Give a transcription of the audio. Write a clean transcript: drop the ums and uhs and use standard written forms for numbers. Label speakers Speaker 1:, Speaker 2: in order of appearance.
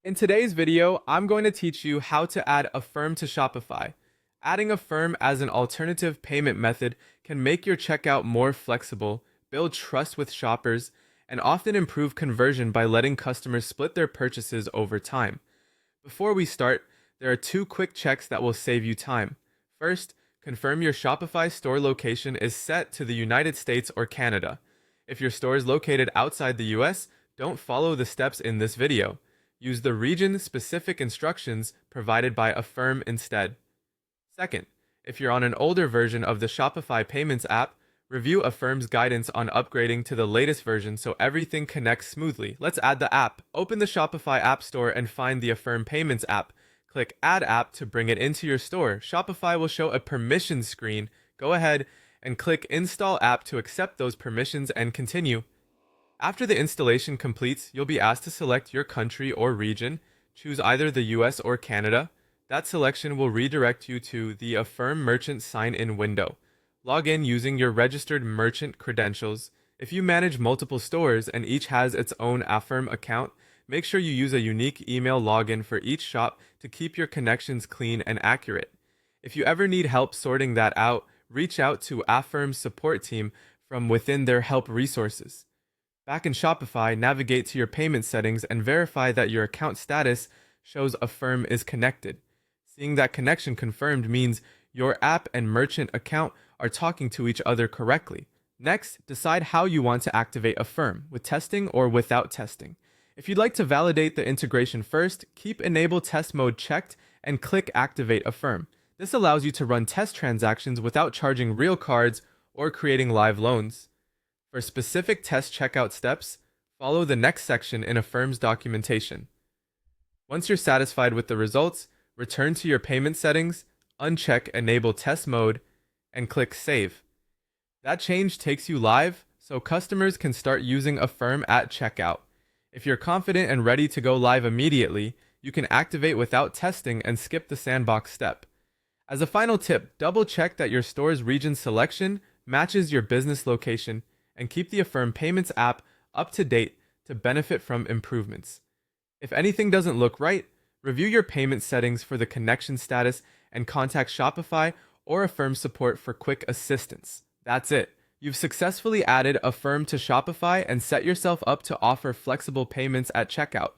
Speaker 1: In today's video, I'm going to teach you how to add Affirm to Shopify. Adding Affirm as an alternative payment method can make your checkout more flexible, build trust with shoppers, and often improve conversion by letting customers split their purchases over time. Before we start, there are two quick checks that will save you time. First, confirm your Shopify store location is set to the United States or Canada. If your store is located outside the US, don't follow the steps in this video. Use the region-specific instructions provided by Affirm instead. Second, if you're on an older version of the Shopify Payments app, review Affirm's guidance on upgrading to the latest version so everything connects smoothly. Let's add the app. Open the Shopify App Store and find the Affirm Payments app. Click Add App to bring it into your store. Shopify will show a permissions screen. Go ahead and click Install App to accept those permissions and continue. After the installation completes, you'll be asked to select your country or region. Choose either the US or Canada. That selection will redirect you to the Affirm Merchant Sign-In window. Log in using your registered merchant credentials. If you manage multiple stores and each has its own Affirm account, make sure you use a unique email login for each shop to keep your connections clean and accurate. If you ever need help sorting that out, reach out to Affirm's support team from within their help resources. Back in Shopify, navigate to your payment settings and verify that your account status shows Affirm is connected. Seeing that connection confirmed means your app and merchant account are talking to each other correctly. Next, decide how you want to activate Affirm, with testing or without testing. If you'd like to validate the integration first, keep Enable Test Mode checked and click Activate Affirm. This allows you to run test transactions without charging real cards or creating live loans. For specific test checkout steps, follow the next section in Affirm's documentation. Once you're satisfied with the results, return to your payment settings, uncheck Enable Test Mode, and click Save. That change takes you live, so customers can start using Affirm at checkout. If you're confident and ready to go live immediately, you can activate without testing and skip the sandbox step. As a final tip, double-check that your store's region selection matches your business location, and keep the Affirm Payments app up to date to benefit from improvements. If anything doesn't look right, review your payment settings for the connection status and contact Shopify or Affirm support for quick assistance. That's it. You've successfully added Affirm to Shopify and set yourself up to offer flexible payments at checkout.